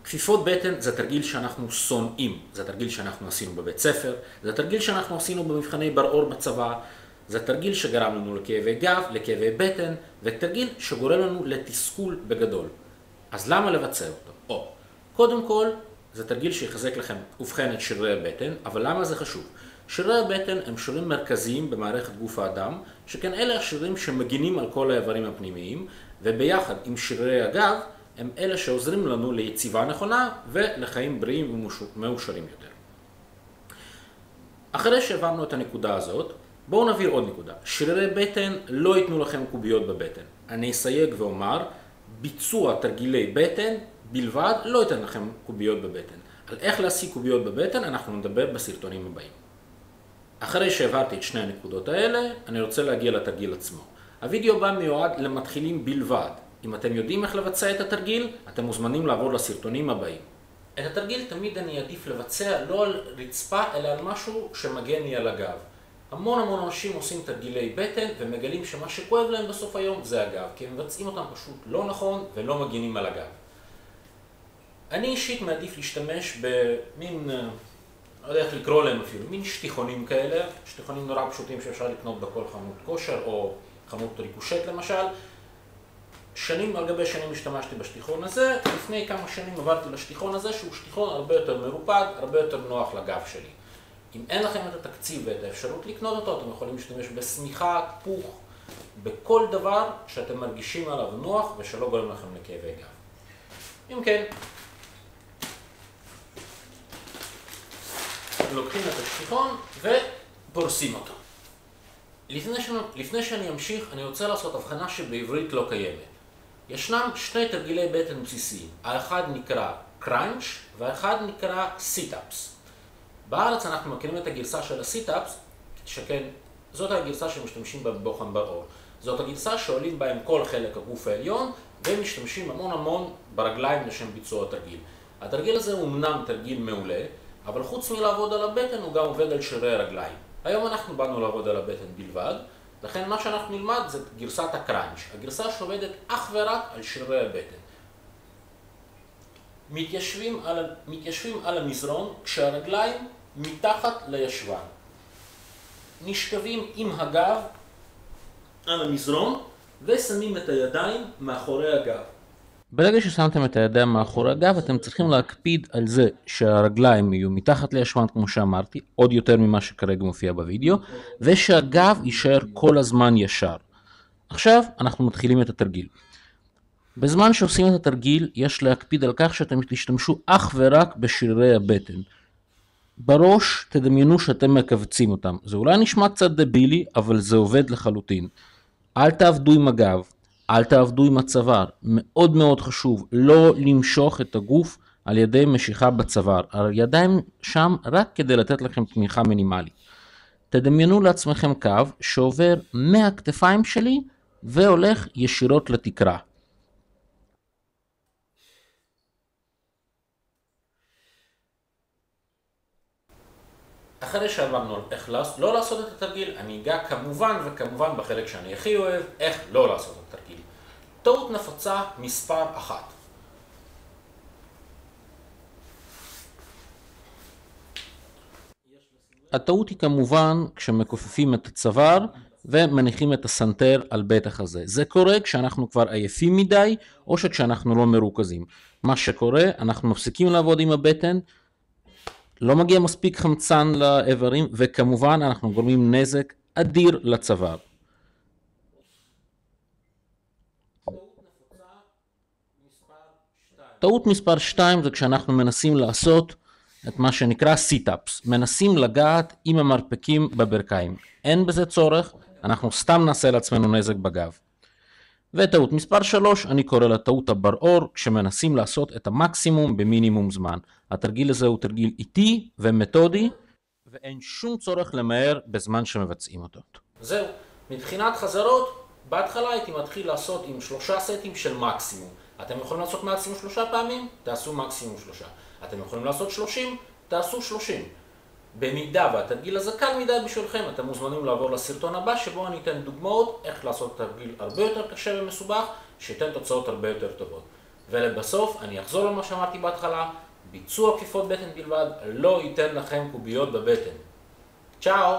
כפיפות בטן זה תרגיל שאנחנו שונאים, זה תרגיל שאנחנו עשינו בבית ספר, זה תרגיל שאנחנו עשינו במבחני בר-אור בצבא, זה תרגיל שגרם לנו לכאבי גב, לכאבי בטן, ותרגיל שגורם לנו לתסכול בגדול. אז למה לבצע אותו? קודם כל, זה תרגיל שיחזק לכם ובכן את שרירי הבטן, אבל למה זה חשוב? שרירי הבטן הם שרירים מרכזיים במערכת גוף האדם, שכן אלה השרירים שמגינים על כל האיברים הפנימיים, וביחד עם שרירי הגב, הם אלה שעוזרים לנו ליציבה נכונה ולחיים בריאים ומאושרים יותר. אחרי שהבנו את הנקודה הזאת, בואו נבהיר עוד נקודה. שרירי בטן לא ייתנו לכם קוביות בבטן. אני אסייג ואומר, ביצוע תרגילי בטן בלבד לא ייתן לכם קוביות בבטן. על איך להשיג קוביות בבטן אנחנו נדבר בסרטונים הבאים. אחרי שהעברתי את שני הנקודות האלה, אני רוצה להגיע לתרגיל עצמו. הוידאו הבא מיועד למתחילים בלבד. אם אתם יודעים איך לבצע את התרגיל, אתם מוזמנים לעבור לסרטונים הבאים. את התרגיל תמיד אני אעדיף לבצע לא על רצפה, אלא על משהו שמגן לי על הגב. המון אנשים עושים תרגילי בטן ומגלים שמה שכואב להם בסוף היום זה הגב, כי הם מבצעים אותם פשוט לא נכון ולא מגינים על הגב. אני אישית מעדיף להשתמש במין, לא יודע איך לקרוא להם אפילו, מין שטיחונים כאלה, שטיחונים נורא פשוטים שאפשר לקנות בכל חנות כושר או חנות ריקושט למשל. שנים על גבי שנים השתמשתי בשטיחון הזה, לפני כמה שנים עברתי לשטיחון הזה שהוא שטיחון הרבה יותר מרופד, הרבה יותר נוח לגב שלי. אם אין לכם את התקציב ואת האפשרות לקנות אותו, אתם יכולים להשתמש בשמיכה, פוך, בכל דבר שאתם מרגישים עליו נוח ושלא גורם לכם לכאבי גב. אם כן, לוקחים את השטיחון ופורסים אותו. לפני שאני אמשיך, אני רוצה לעשות הבחנה שבעברית לא קיימת. ישנם שני תרגילי בטן בסיסיים. האחד נקרא קראנץ' והאחד נקרא סיט-אפס. בארץ אנחנו מכירים את הגרסה של הסיט-אפס, שכן זאת הגרסה שמשתמשים בה בבוחן בר-אור. זאת הגרסה שעולים בהם כל חלק הגוף העליון, ומשתמשים המון ברגליים לשם ביצוע התרגיל. התרגיל הזה הוא אמנם תרגיל מעולה, אבל חוץ מלעבוד על הבטן הוא גם עובד על שרירי הרגליים. היום אנחנו באנו לעבוד על הבטן בלבד, לכן מה שאנחנו נלמד זה גרסת הקראנץ', הגרסה שעובדת אך ורק על שרירי הבטן. מתיישבים על המזרון כשהרגליים מתחת לישבן. נשכבים עם הגב על המזרון ושמים את הידיים מאחורי הגב. ברגע ששמתם את הידיים מאחורי הגב, אתם צריכים להקפיד על זה שהרגליים יהיו מתחת לישבן, כמו שאמרתי, עוד יותר ממה שכרגע מופיע בווידאו, ושהגב יישאר כל הזמן ישר. עכשיו אנחנו מתחילים את התרגיל. בזמן שעושים את התרגיל, יש להקפיד על כך שאתם תשתמשו אך ורק בשרירי הבטן. בראש תדמיינו שאתם מכווצים אותם. זה אולי נשמע קצת דבילי, אבל זה עובד לחלוטין. אל תעבדו עם הגב. אל תעבדו עם הצוואר, מאוד חשוב לא למשוך את הגוף על ידי משיכה בצוואר, הידיים שם רק כדי לתת לכם תמיכה מינימלית. תדמיינו לעצמכם קו שעובר מהכתפיים שלי והולך ישירות לתקרה. אחרי שעברנו על איך לא לעשות את התרגיל, אני אגע כמובן בחלק שאני הכי אוהב, איך לא לעשות את התרגיל. טעות נפוצה מספר 1. הטעות היא כמובן כשמכופפים את הצוואר ומניחים את הסנטר על בית החזה. זה קורה כשאנחנו כבר עייפים מדי או כשאנחנו לא מרוכזים. מה שקורה, אנחנו מפסיקים לעבוד עם הבטן, לא מגיע מספיק חמצן לאיברים, וכמובן אנחנו גורמים נזק אדיר לצוואר. טעות מספר 2 זה כשאנחנו מנסים לעשות את מה שנקרא סיט-אפס. מנסים לגעת עם המרפקים בברכיים. אין בזה צורך, אנחנו סתם נעשה לעצמנו נזק בגב. וטעות מספר 3, אני קורא לה טעות הבר-אור, כשמנסים לעשות את המקסימום במינימום זמן. התרגיל הזה הוא תרגיל איטי ומתודי, ואין שום צורך למהר בזמן שמבצעים אותו. זהו, מבחינת חזרות, בהתחלה הייתי מתחיל לעשות עם 3 סטים של מקסימום. אתם יכולים לעשות מקסימום 3 פעמים, תעשו מקסימום 3. אתם יכולים לעשות 30, תעשו 30. במידה והתרגיל הזה קל מדי בשבילכם, אתם מוזמנים לעבור לסרטון הבא שבו אני אתן דוגמאות איך לעשות תרגיל הרבה יותר קשה ומסובך, שייתן תוצאות הרבה יותר טובות. ולבסוף אני אחזור למה שאמרתי בהתחלה, ביצוע כיפות בטן בלבד לא ייתן לכם קוביות בבטן. צ'או!